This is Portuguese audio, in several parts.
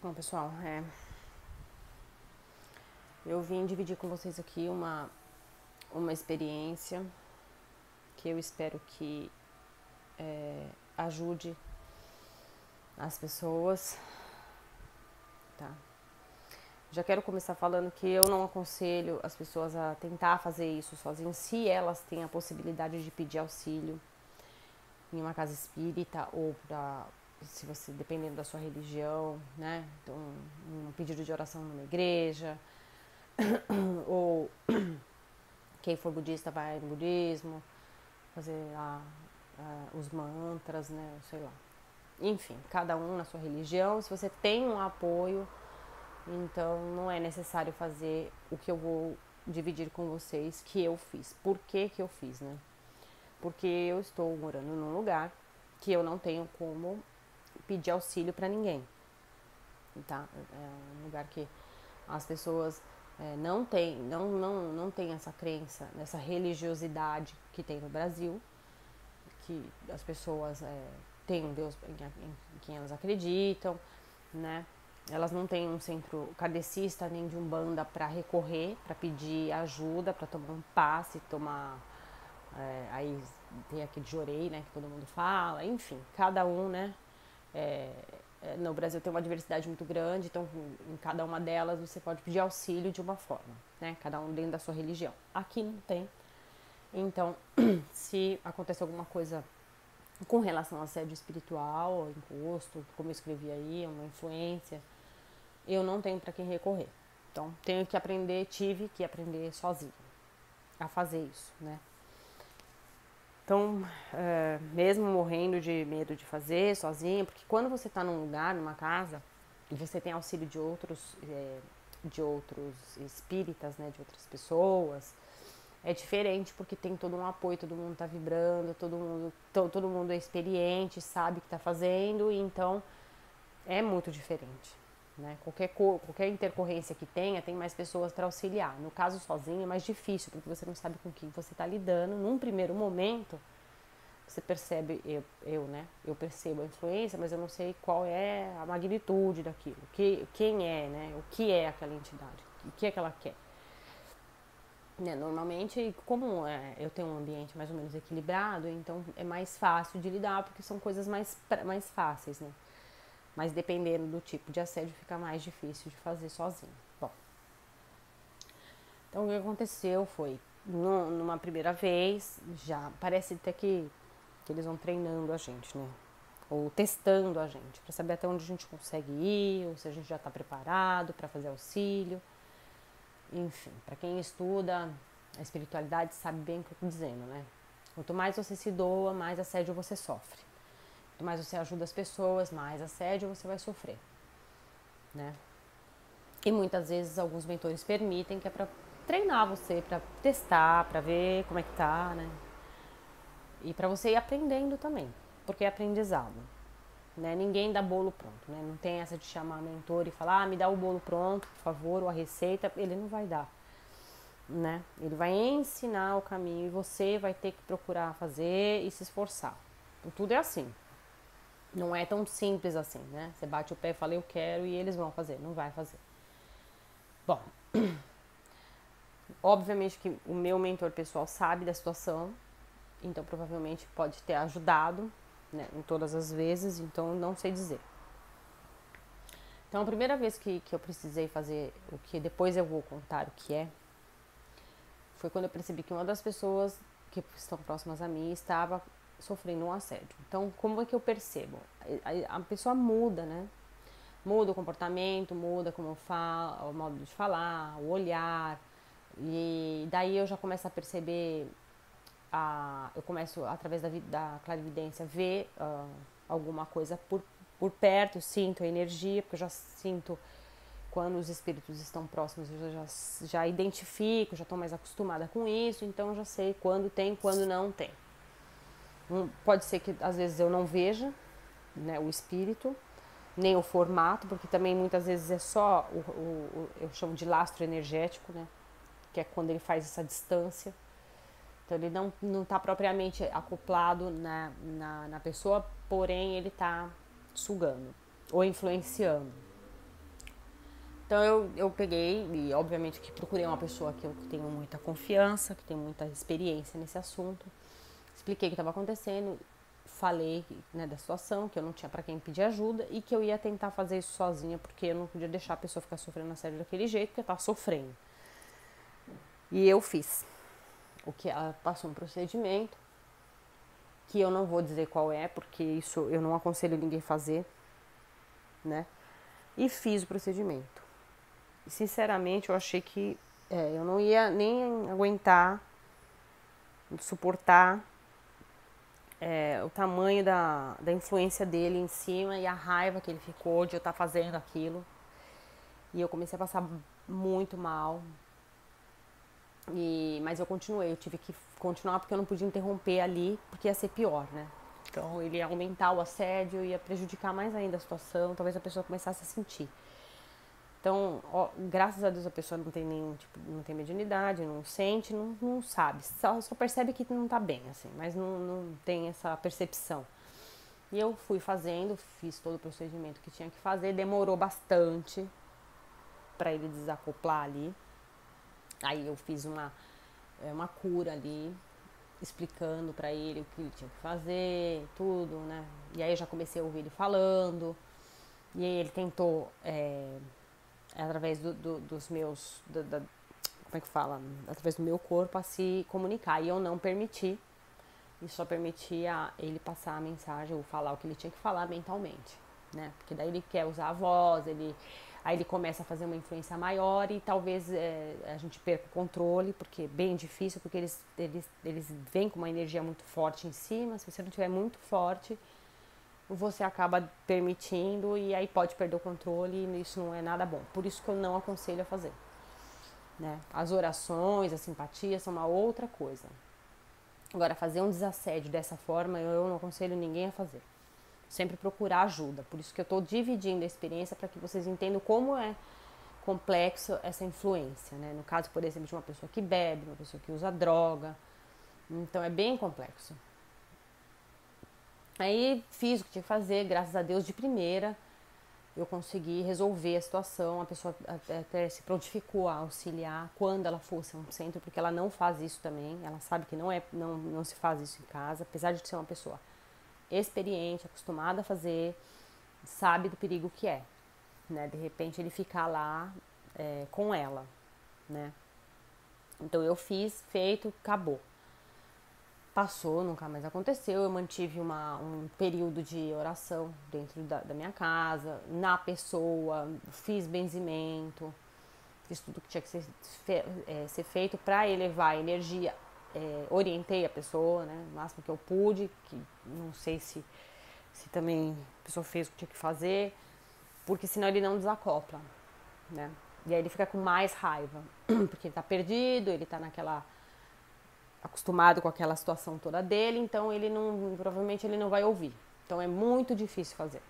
Bom, pessoal, eu vim dividir com vocês aqui uma experiência que eu espero que ajude as pessoas, tá? Já quero começar falando que eu não aconselho as pessoas a tentar fazer isso sozinhas, se elas têm a possibilidade de pedir auxílio em uma casa espírita ou se você, dependendo da sua religião, né? Então, um pedido de oração numa igreja, ou quem for budista vai no budismo, fazer os mantras, né? Sei lá. Enfim, cada um na sua religião. Se você tem um apoio, então não é necessário fazer o que eu vou dividir com vocês que eu fiz. Por que eu fiz, né? Porque eu estou morando num lugar que eu não tenho como pedir auxílio para ninguém, tá? É um lugar que as pessoas não tem essa crença, essa religiosidade que tem no Brasil, que as pessoas têm um Deus em quem elas acreditam, né? Elas não têm um centro kardecista nem de umbanda para recorrer, para pedir ajuda, para tomar um passe, aí tem aquele jorei, né, que todo mundo fala, enfim, cada um, né? No Brasil tem uma diversidade muito grande, então em cada uma delas você pode pedir auxílio de uma forma, né? Cada um dentro da sua religião. Aqui não tem. Então, se acontecer alguma coisa com relação a assédio espiritual, imposto, como eu escrevi aí, uma influência, eu não tenho para quem recorrer. Então, tive que aprender sozinha a fazer isso, né? Então, mesmo morrendo de medo de fazer sozinha, porque quando você está num lugar, numa casa, e você tem auxílio de outros espíritas, né, de outras pessoas, é diferente porque tem todo um apoio, todo mundo está vibrando, todo mundo é experiente, sabe o que está fazendo, e então é muito diferente. Né? Qualquer intercorrência que tenha, tem mais pessoas para auxiliar. No caso sozinho é mais difícil, porque você não sabe com quem você está lidando. Num primeiro momento, você percebe, eu percebo a influência, mas eu não sei qual é a magnitude daquilo, quem é, né? O que é aquela entidade, o que é que ela quer. Né? Normalmente, como eu tenho um ambiente mais ou menos equilibrado, então é mais fácil de lidar, porque são coisas mais fáceis, né? Mas dependendo do tipo de assédio, fica mais difícil de fazer sozinho. Bom, então o que aconteceu foi, numa primeira vez, já parece até que eles vão treinando a gente, né? Ou testando a gente, para saber até onde a gente consegue ir, ou se a gente já está preparado para fazer auxílio. Enfim, para quem estuda a espiritualidade sabe bem o que eu estou dizendo, né? Quanto mais você se doa, mais assédio você sofre. Quanto mais você ajuda as pessoas, mais assédio você vai sofrer, né? E muitas vezes alguns mentores permitem, que é para treinar você, para testar, para ver como é que tá, né? E para você ir aprendendo também, porque é aprendizado, né? Ninguém dá bolo pronto, né? Não tem essa de chamar mentor e falar, me dá o bolo pronto, por favor, ou a receita, ele não vai dar, né? Ele vai ensinar o caminho e você vai ter que procurar fazer e se esforçar. Então, tudo é assim. Não é tão simples assim, né? Você bate o pé e fala, eu quero, e eles vão fazer. Não vai fazer. Bom, obviamente que o meu mentor pessoal sabe da situação, então provavelmente pode ter ajudado, né, em todas as vezes, então não sei dizer. Então a primeira vez que eu precisei fazer o que depois eu vou contar o que foi quando eu percebi que uma das pessoas que estão próximas a mim estava sofrendo um assédio. Então como é que eu percebo? A pessoa muda, né? Muda o comportamento, muda como fala, o modo de falar, o olhar, e daí eu já começo a perceber, eu começo através da clarividência ver alguma coisa por perto, sinto a energia, porque eu já sinto quando os espíritos estão próximos, eu já identifico, já estou mais acostumada com isso, então eu já sei quando tem, quando não tem. Pode ser que às vezes eu não veja, né, o espírito, nem o formato, porque também muitas vezes é só eu chamo de lastro energético, né? Que é quando ele faz essa distância. Então ele não está propriamente acoplado na pessoa, porém ele está sugando ou influenciando. Então eu peguei e obviamente que procurei uma pessoa que eu tenho muita confiança, que tem muita experiência nesse assunto. Expliquei o que estava acontecendo, falei, né, da situação, que eu não tinha para quem pedir ajuda e que eu ia tentar fazer isso sozinha, porque eu não podia deixar a pessoa ficar sofrendo assédio daquele jeito, porque eu estava sofrendo. E eu fiz. O que ela passou um procedimento, que eu não vou dizer qual é, porque isso eu não aconselho ninguém fazer, né? E fiz o procedimento. E sinceramente eu achei que eu não ia nem aguentar, suportar o tamanho da influência dele em cima e a raiva que ele ficou de eu estar fazendo aquilo. E eu comecei a passar muito mal. Mas eu continuei, eu tive que continuar porque eu não podia interromper ali, porque ia ser pior, né? Então ele ia aumentar o assédio, ia prejudicar mais ainda a situação, talvez a pessoa começasse a sentir. Então, graças a Deus a pessoa não tem nenhum tipo, não tem mediunidade, não sente, não sabe, só percebe que não tá bem, assim, mas não tem essa percepção. E eu fui fazendo, fiz todo o procedimento que tinha que fazer, demorou bastante para ele desacoplar ali. Aí eu fiz uma cura ali, explicando para ele o que ele tinha que fazer, tudo, né? E aí eu já comecei a ouvir ele falando, e aí ele tentou, através dos meus, como é que fala? Através do meu corpo a se comunicar, e eu não permiti, e só permitia ele passar a mensagem ou falar o que ele tinha que falar mentalmente, né? Porque daí ele quer usar a voz, aí ele começa a fazer uma influência maior e talvez a gente perca o controle, porque é bem difícil, porque eles vêm com uma energia muito forte em cima. Se você não tiver muito forte, você acaba permitindo e aí pode perder o controle e isso não é nada bom. Por isso que eu não aconselho a fazer, né? As orações, a simpatia são uma outra coisa. Agora, fazer um desassédio dessa forma, eu não aconselho ninguém a fazer. Sempre procurar ajuda. Por isso que eu estou dividindo a experiência para que vocês entendam como é complexo essa influência, né? No caso, por exemplo, de uma pessoa que bebe, uma pessoa que usa droga. Então é bem complexo. Aí fiz o que tinha que fazer, graças a Deus, de primeira. Eu consegui resolver a situação, a pessoa até se prontificou a auxiliar quando ela fosse a um centro, porque ela não faz isso também, ela sabe que não se faz isso em casa, apesar de ser uma pessoa experiente, acostumada a fazer, sabe do perigo que é, né? De repente ele ficar lá com ela, né? Então eu fiz, feito, acabou. Passou, nunca mais aconteceu. Eu mantive um período de oração dentro da minha casa, na pessoa, fiz benzimento, fiz tudo que tinha que ser feito para elevar a energia. Orientei a pessoa, né, o máximo que eu pude, que não sei se também a pessoa fez o que tinha que fazer, porque senão ele não desacopla, né? E aí ele fica com mais raiva, porque ele tá perdido, ele tá acostumado com aquela situação toda dele, então provavelmente ele não vai ouvir. Então é muito difícil fazer.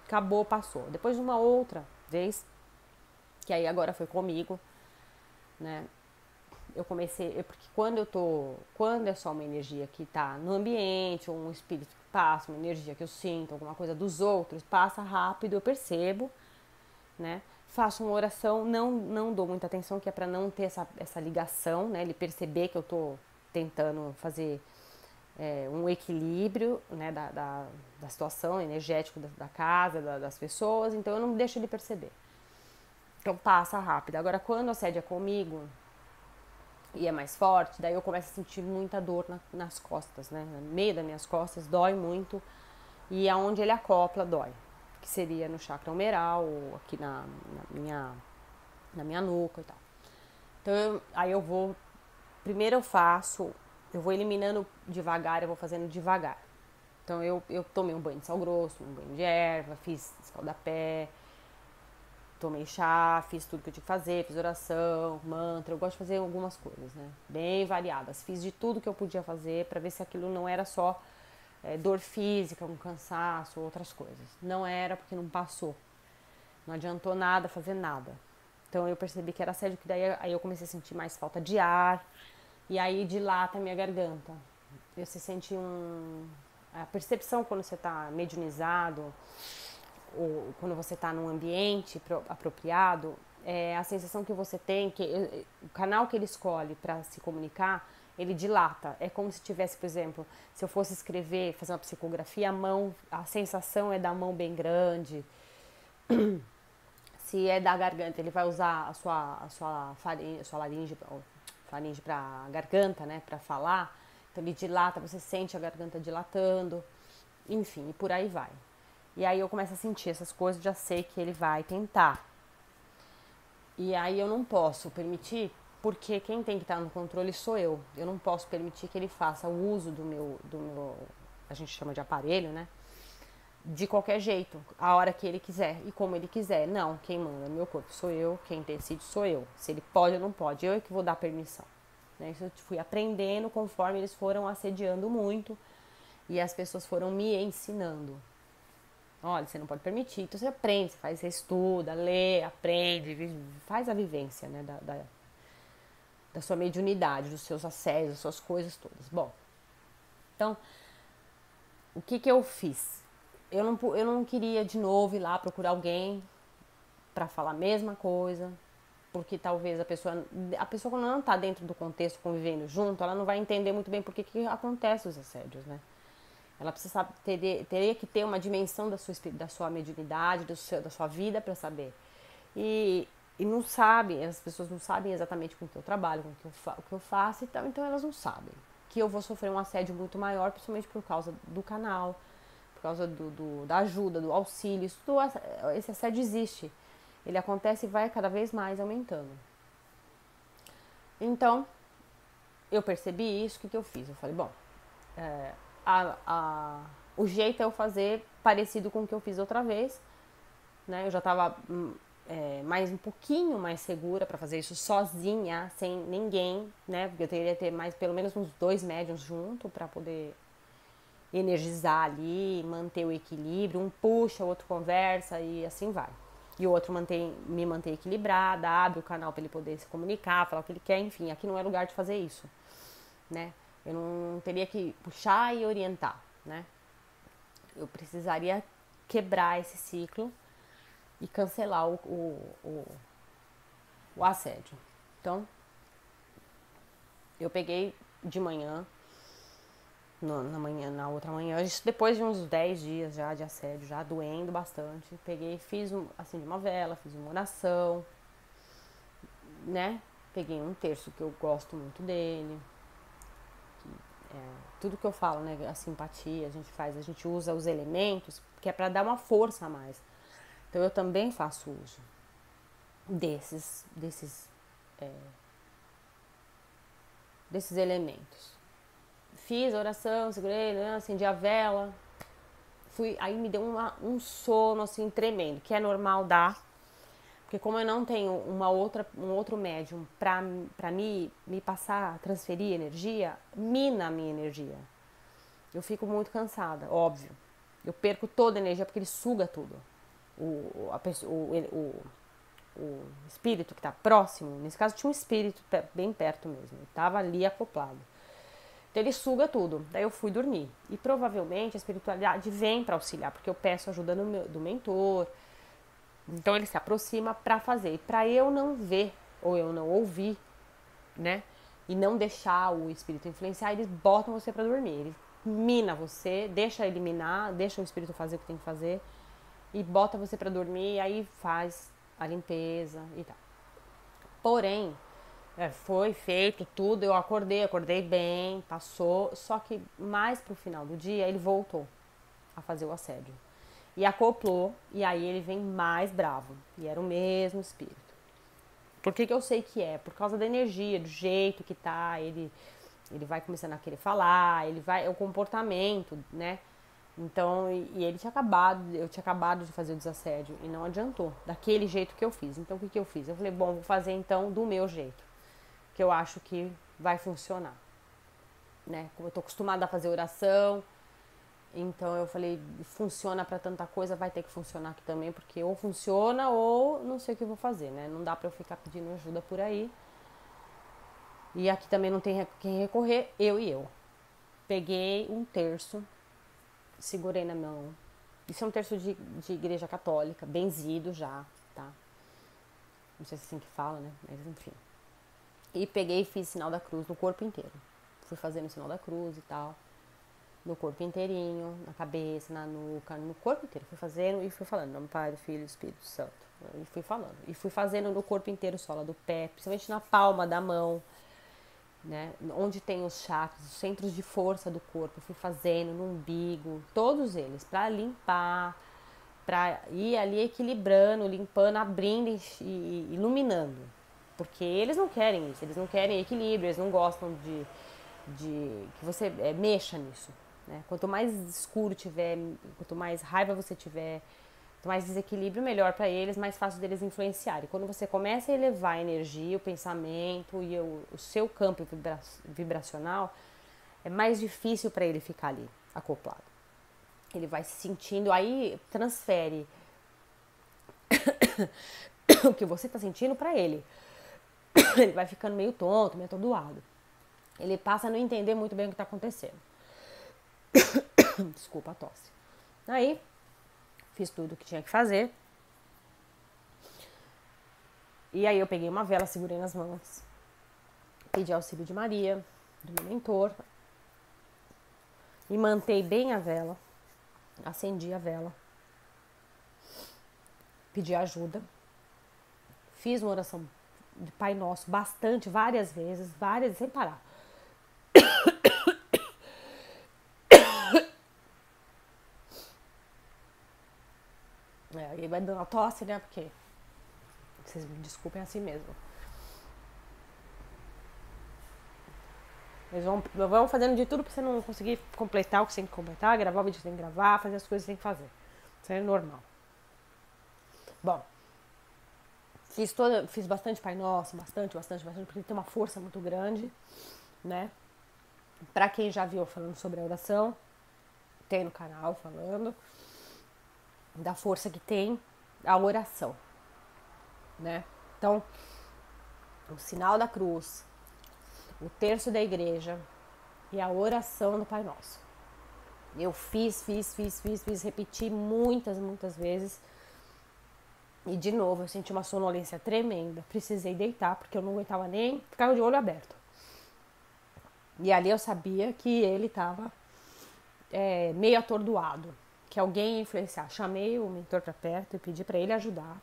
Acabou, passou. Depois de uma outra vez, que aí agora foi comigo, né? Eu comecei, porque quando é só uma energia que tá no ambiente, ou um espírito que passa, uma energia que eu sinto, alguma coisa dos outros, passa rápido, eu percebo, né? Faço uma oração, não dou muita atenção, que é para não ter essa ligação, né? Ele perceber que eu tô tentando fazer um equilíbrio, né? Da situação energética da casa, das pessoas, então eu não deixo ele perceber. Então passa rápido. Agora, quando o assédio é comigo e é mais forte, daí eu começo a sentir muita dor nas costas, né? No meio das minhas costas, dói muito. E aonde ele acopla, dói. Que seria no chakra humeral, ou aqui na minha nuca e tal. Então, aí eu vou... Primeiro eu vou eliminando devagar, eu vou fazendo devagar. Então, eu tomei um banho de sal grosso, um banho de erva, fiz escaldapé, tomei chá, fiz tudo que eu tinha que fazer, fiz oração, mantra. Eu gosto de fazer algumas coisas, né? Bem variadas. Fiz de tudo que eu podia fazer para ver se aquilo não era só dor física, um cansaço, outras coisas. Não era, porque não passou. Não adiantou nada fazer nada. Então eu percebi que era assédio, que daí aí eu comecei a sentir mais falta de ar. E aí dilata a minha garganta. Você sente a percepção quando você está mediunizado, quando você está num ambiente apropriado, a sensação que você tem, que o canal que ele escolhe para se comunicar, ele dilata. É como se tivesse, por exemplo, se eu fosse escrever, fazer uma psicografia, a sensação é da mão bem grande. Se é da garganta, ele vai usar a sua laringe para garganta, né, para falar. Então ele dilata, você sente a garganta dilatando, enfim, e por aí vai. E aí eu começo a sentir essas coisas, já sei que ele vai tentar. E aí eu não posso permitir, porque quem tem que estar no controle sou eu. Eu não posso permitir que ele faça o uso do meu, a gente chama de aparelho, né? De qualquer jeito, a hora que ele quiser e como ele quiser. Não, quem manda no meu corpo sou eu, quem decide sou eu. Se ele pode ou não pode, eu é que vou dar permissão. Né? Isso eu fui aprendendo conforme eles foram assediando muito e as pessoas foram me ensinando. Olha, você não pode permitir, então você aprende, você estuda, lê, aprende, faz a vivência, né, da sua mediunidade, dos seus assédios, das suas coisas todas. Bom, então, o que eu fiz? Eu não queria de novo ir lá procurar alguém para falar a mesma coisa, porque talvez a pessoa quando não está dentro do contexto, convivendo junto, ela não vai entender muito bem por que acontecem os assédios, né? Ela precisa teria que ter uma dimensão da sua mediunidade, da sua vida para saber. E não sabem, as pessoas não sabem exatamente com o que eu trabalho, com o que eu faço e tal, então elas não sabem que eu vou sofrer um assédio muito maior, principalmente por causa do canal, por causa da ajuda, do auxílio. Esse assédio existe. Ele acontece e vai cada vez mais aumentando. Então, eu percebi isso, o que eu fiz? Eu falei, bom, o jeito é eu fazer parecido com o que eu fiz outra vez, né? Eu já estava mais um pouquinho mais segura para fazer isso sozinha, sem ninguém, né? Porque eu teria que ter mais pelo menos uns 2 médiuns junto para poder energizar ali, manter o equilíbrio. Um puxa, o outro conversa e assim vai. E o outro me mantém equilibrada, abre o canal para ele poder se comunicar, falar o que ele quer, enfim. Aqui não é lugar de fazer isso, né? Eu não teria que puxar e orientar, né? Eu precisaria quebrar esse ciclo e cancelar o assédio. Então, eu peguei de manhã, na outra manhã, depois de uns 10 dias já de assédio, já doendo bastante, peguei, fiz assim de uma vela, fiz uma oração, né? Peguei um terço que eu gosto muito dele. Tudo que eu falo, né? A simpatia, a gente usa os elementos, que é para dar uma força a mais. Então eu também faço uso desses elementos. Fiz a oração, segurei, né, acendi a vela, aí me deu um sono assim tremendo, que é normal dar, porque como eu não tenho um outro médium para me passar, transferir energia, mina a minha energia. Eu fico muito cansada, óbvio. Eu perco toda a energia porque ele suga tudo. O espírito que está próximo, nesse caso tinha um espírito bem perto mesmo, ele estava ali acoplado. Então ele suga tudo. Daí eu fui dormir. E provavelmente a espiritualidade vem para auxiliar, porque eu peço ajuda do mentor. Então ele se aproxima para fazer. Para eu não ver ou eu não ouvir, né? E não deixar o espírito influenciar, eles botam você para dormir. Ele mina você, deixa ele minar, deixa o espírito fazer o que tem que fazer e bota você para dormir e aí faz a limpeza e tal. Porém, foi feito tudo, eu acordei bem, passou, só que mais pro final do dia ele voltou a fazer o assédio. E acoplou, e aí ele vem mais bravo, e era o mesmo espírito. Por que eu sei que é? Por causa da energia, do jeito que tá, ele vai começando a querer falar, é o comportamento, né? Então, eu tinha acabado de fazer o desassédio e não adiantou, daquele jeito que eu fiz. Então, o que eu fiz? Eu falei, bom, vou fazer então do meu jeito, que eu acho que vai funcionar, né? Como eu tô acostumada a fazer oração, então eu falei, funciona para tanta coisa, vai ter que funcionar aqui também, porque ou funciona ou não sei o que eu vou fazer, né? Não dá para eu ficar pedindo ajuda por aí. E aqui também não tem quem recorrer, eu e eu. Peguei um terço, segurei na mão, Isso é um terço de igreja católica, benzido já, tá? Não sei se é assim que fala, né? Mas enfim. E peguei e fiz sinal da cruz no corpo inteiro. Fui fazendo o sinal da cruz e tal. No corpo inteirinho, na cabeça, na nuca, no corpo inteiro. Fui fazendo e fui falando, nome do Pai, do Filho e do Espírito Santo. E fui falando. E fui fazendo no corpo inteiro, sola do pé, principalmente na palma da mão, né? Onde tem os chakras, os centros de força do corpo. Fui fazendo no umbigo, todos eles, pra limpar, pra ir ali equilibrando, limpando, abrindo e iluminando. Porque eles não querem isso, eles não querem equilíbrio, eles não gostam de que você mexa nisso. Né? Quanto mais escuro tiver, quanto mais raiva você tiver, quanto mais desequilíbrio, melhor para eles, mais fácil deles influenciarem. Quando você começa a elevar a energia, o pensamento e o seu campo vibracional, é mais difícil para ele ficar ali acoplado. Ele vai se sentindo, aí transfere o que você está sentindo para ele. Ele vai ficando meio tonto, meio atordoado. Ele passa a não entender muito bem o que está acontecendo. Desculpa a tosse. Aí, fiz tudo o que tinha que fazer. E aí eu peguei uma vela, segurei nas mãos. Pedi auxílio de Maria, do meu mentor. E mantei bem a vela. Acendi a vela. Pedi ajuda. Fiz uma oração de Pai Nosso bastante, várias vezes, sem parar. Aí vai dando a tosse, né? Porque vocês me desculpem assim mesmo. Eles vão fazendo de tudo pra você não conseguir completar o que você tem que completar, gravar o vídeo que você tem que gravar, fazer as coisas que você tem que fazer. Isso é normal. Bom, fiz bastante Pai Nosso, bastante, porque tem uma força muito grande, né? Pra quem já viu falando sobre a oração, tem no canal falando da força que tem a oração, né? Então, o sinal da cruz, o terço da igreja e a oração do Pai Nosso. Eu fiz, repeti muitas vezes. E de novo, eu senti uma sonolência tremenda. Precisei deitar, porque eu não aguentava nem ficar de olho aberto. E ali eu sabia que ele estava meio atordoado, que alguém ia influenciar. Chamei o mentor para perto e pedi para ele ajudar.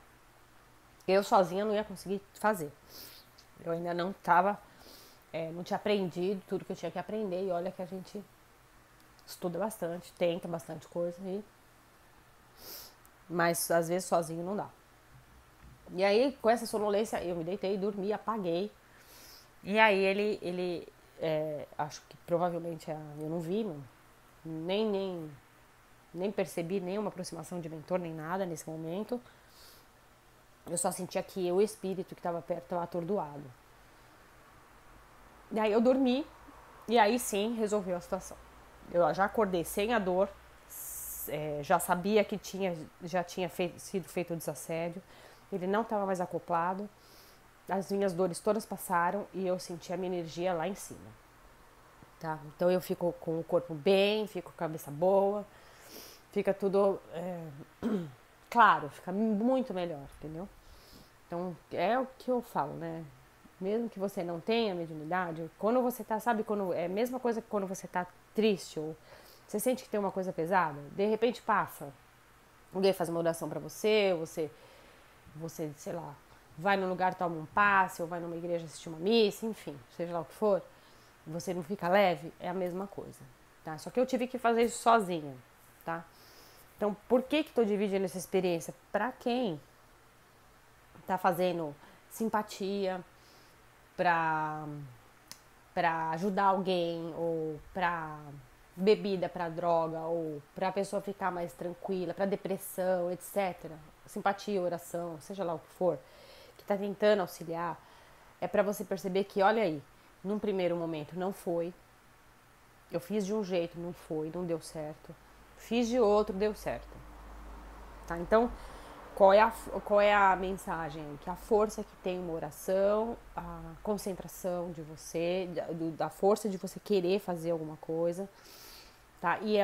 Eu sozinha não ia conseguir fazer. Eu ainda não estava, não tinha aprendido tudo que eu tinha que aprender. E olha que a gente estuda bastante, tenta bastante coisa, mas às vezes sozinho não dá. E aí, com essa sonolência, eu me deitei, dormi, apaguei. E aí ele acho que provavelmente eu não vi, nem percebi nenhuma aproximação de mentor, nem nada nesse momento. Eu só sentia que o espírito que estava perto estava atordoado. E aí eu dormi, e aí sim resolveu a situação. Eu já acordei sem a dor, já sabia que já tinha sido feito o desassédio, ele não estava mais acoplado, as minhas dores todas passaram e eu senti a minha energia lá em cima. Tá? Então eu fico com o corpo bem, fico com a cabeça boa, fica tudo claro, fica muito melhor, entendeu? Então é o que eu falo, né? Mesmo que você não tenha mediunidade, quando você tá, sabe, é a mesma coisa que quando você tá triste ou você sente que tem uma coisa pesada, de repente passa. Alguém faz uma oração pra você, sei lá, vai num lugar, toma um passe, ou vai numa igreja assistir uma missa, enfim, seja lá o que for, você não fica leve, é a mesma coisa, tá? Só que eu tive que fazer isso sozinha, tá? Então, por que tô dividindo essa experiência? Pra quem tá fazendo simpatia, pra ajudar alguém, ou pra bebida, pra droga, ou pra pessoa ficar mais tranquila, pra depressão, etc. Simpatia, oração, seja lá o que for, que tá tentando auxiliar, é pra você perceber que, olha aí, num primeiro momento não foi, eu fiz de um jeito, não foi, não deu certo, fiz de outro, deu certo, tá? Então, qual é a mensagem? Que a força que tem uma oração, a concentração de você, da força de você querer fazer alguma coisa, tá? E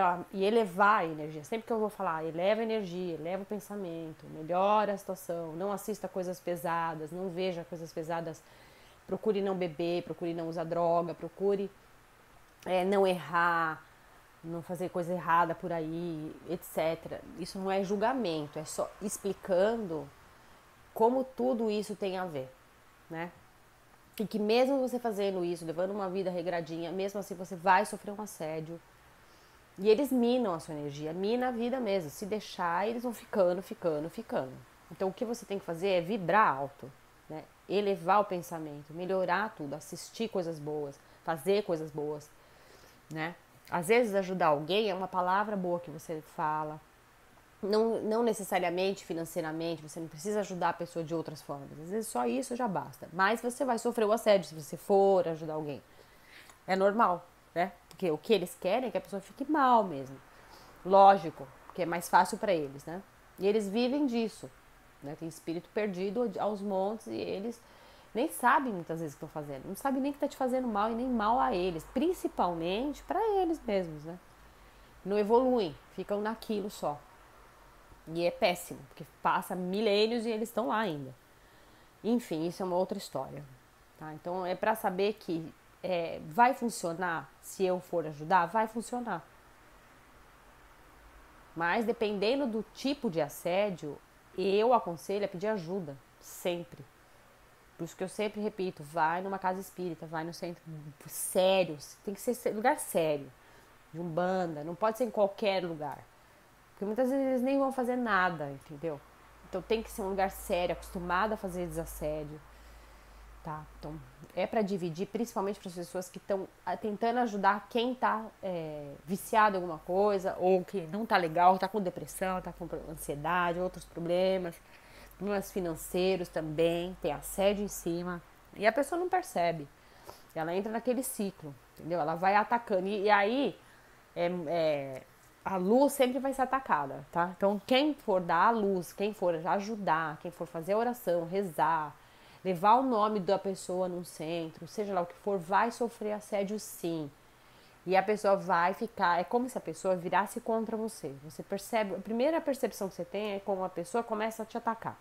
elevar a energia. Sempre que eu vou falar, eleva a energia, eleva o pensamento, melhora a situação, não assista coisas pesadas, não veja coisas pesadas, procure não beber, procure não usar droga, procure não errar, não fazer coisa errada por aí, etc. Isso não é julgamento, é só explicando como tudo isso tem a ver, né? E que mesmo você fazendo isso, levando uma vida regradinha, mesmo assim você vai sofrer um assédio. E eles minam a sua energia, mina a vida mesmo. Se deixar, eles vão ficando, ficando, ficando. Então o que você tem que fazer é vibrar alto, né? Elevar o pensamento, melhorar tudo, assistir coisas boas, fazer coisas boas, né? Às vezes ajudar alguém é uma palavra boa que você fala. Não necessariamente financeiramente, você não precisa ajudar a pessoa de outras formas. Às vezes só isso já basta. Mas você vai sofrer o assédio se você for ajudar alguém. É normal, né? Porque o que eles querem é que a pessoa fique mal mesmo. Lógico, porque é mais fácil para eles, né? E eles vivem disso, né? Tem espírito perdido aos montes e eles nem sabem muitas vezes o que estão fazendo. Não sabem nem que está te fazendo mal e nem mal a eles. Principalmente para eles mesmos, né? Não evoluem, ficam naquilo só. E é péssimo, porque passa milênios e eles estão lá ainda. Enfim, isso é uma outra história. Tá? Então é para saber que vai funcionar se eu for ajudar, vai funcionar. Mas dependendo do tipo de assédio, eu aconselho a pedir ajuda, sempre. Por isso que eu sempre repito, vai numa casa espírita, vai no centro sério, tem que ser lugar sério, de umbanda, não pode ser em qualquer lugar. Porque muitas vezes eles nem vão fazer nada, entendeu? Então tem que ser um lugar sério, acostumado a fazer desassédio. Tá? Então é para dividir, principalmente para as pessoas que estão tentando ajudar quem está viciado em alguma coisa, ou que não está legal, está com depressão, está com ansiedade, outros problemas financeiros também, tem assédio em cima, e a pessoa não percebe. Ela entra naquele ciclo, entendeu? Ela vai atacando, e aí a luz sempre vai ser atacada, tá? Então quem for dar a luz, quem for ajudar, quem for fazer a oração, rezar, levar o nome da pessoa num centro, seja lá o que for, vai sofrer assédio sim. E a pessoa vai ficar, é como se a pessoa virasse contra você. Você percebe, a primeira percepção que você tem é como a pessoa começa a te atacar.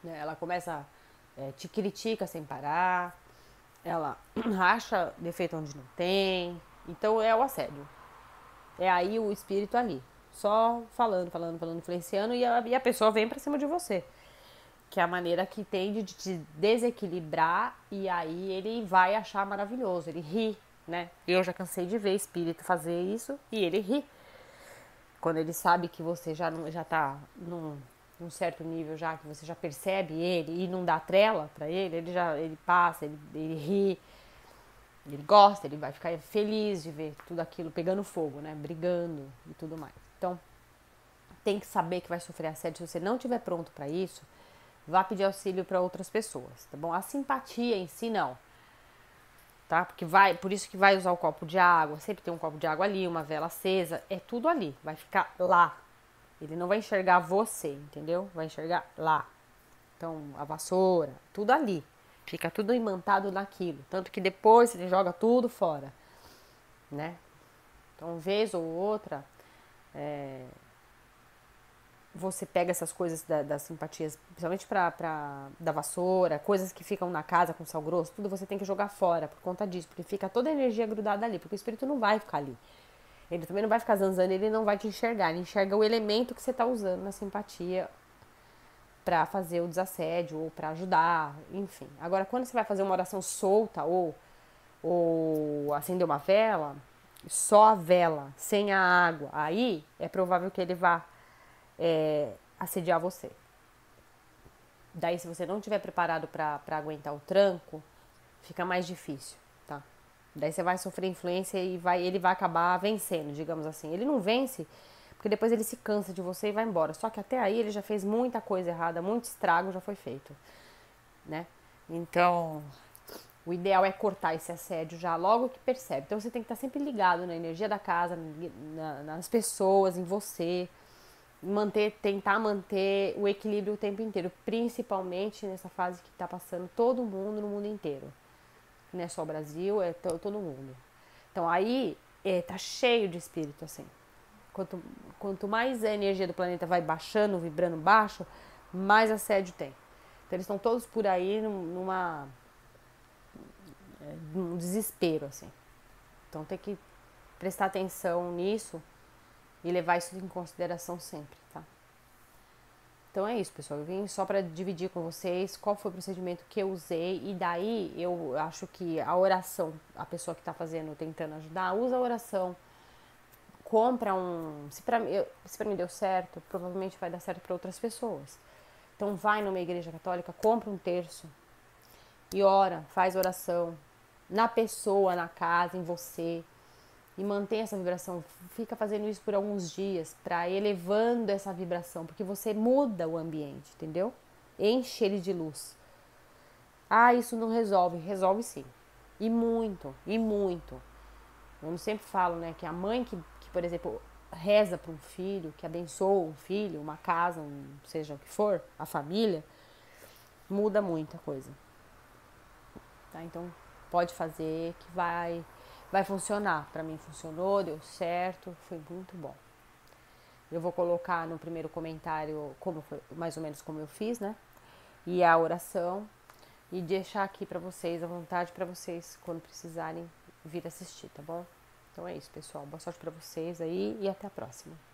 Ela começa, te critica sem parar, ela acha defeito onde não tem. Então é o assédio. É aí o espírito ali, só falando, influenciando, e a pessoa vem pra cima de você. Que é a maneira que tem de te desequilibrar, e aí ele vai achar maravilhoso, ele ri, né? Eu já cansei de ver espírito fazer isso e ele ri. Quando ele sabe que você já tá num certo nível, já que você já percebe ele e não dá trela pra ele, ele passa, ele ri, ele gosta, ele vai ficar feliz de ver tudo aquilo pegando fogo, né? Brigando e tudo mais. Então, tem que saber que vai sofrer assédio. Se você não estiver pronto pra isso, vá pedir auxílio para outras pessoas, tá bom? A simpatia em si não, tá? Porque por isso que vai usar o copo de água, sempre tem um copo de água ali, uma vela acesa, é tudo ali, vai ficar lá. Ele não vai enxergar você, entendeu? Vai enxergar lá. Então, a vassoura, tudo ali. Fica tudo imantado naquilo, tanto que depois ele joga tudo fora, né? Então, vez ou outra, você pega essas coisas das simpatias, principalmente da vassoura, coisas que ficam na casa com sal grosso, tudo você tem que jogar fora por conta disso, porque fica toda a energia grudada ali, porque o espírito não vai ficar ali. Ele também não vai ficar zanzando, ele não vai te enxergar, ele enxerga o elemento que você está usando na simpatia para fazer o desassédio ou para ajudar, enfim. Agora, quando você vai fazer uma oração solta ou acender uma vela, só a vela, sem a água, aí é provável que ele vá assediar você. Daí, se você não estiver preparado para aguentar o tranco, fica mais difícil, tá? Daí você vai sofrer influência e ele vai acabar vencendo, digamos assim. Ele não vence, porque depois ele se cansa de você e vai embora. Só que até aí ele já fez muita coisa errada, muito estrago já foi feito, né? Então, o ideal é cortar esse assédio já logo que percebe. Então, você tem que estar sempre ligado na energia da casa, nas pessoas, em você. Tentar manter o equilíbrio o tempo inteiro, principalmente nessa fase que está passando todo mundo no mundo inteiro. Não é só o Brasil, é todo mundo. Então aí tá cheio de espírito, assim. Quanto mais a energia do planeta vai baixando, vibrando baixo, mais assédio tem. Então eles estão todos por aí num desespero, assim. Então tem que prestar atenção nisso e levar isso em consideração sempre, tá? Então é isso, pessoal. Eu vim só para dividir com vocês qual foi o procedimento que eu usei. E daí eu acho que a oração, a pessoa que está fazendo, tentando ajudar, usa a oração. Compra um. Se pra mim deu certo, provavelmente vai dar certo para outras pessoas. Então vai numa igreja católica, compra um terço e ora, faz oração na pessoa, na casa, em você. E mantém essa vibração. Fica fazendo isso por alguns dias para elevando essa vibração, porque você muda o ambiente, entendeu? Enche ele de luz. Ah, isso não resolve. Resolve sim. E muito, e muito. Eu sempre falo, né, que a mãe que por exemplo, reza para um filho, que abençoa um filho, uma casa, seja o que for, a família, muda muita coisa. Tá? Então, pode fazer que vai funcionar. Para mim funcionou, deu certo, foi muito bom. Eu vou colocar no primeiro comentário como foi, mais ou menos como eu fiz, né? E a oração e deixar aqui para vocês, à vontade para vocês quando precisarem vir assistir, tá bom? Então é isso, pessoal. Boa sorte para vocês aí e até a próxima.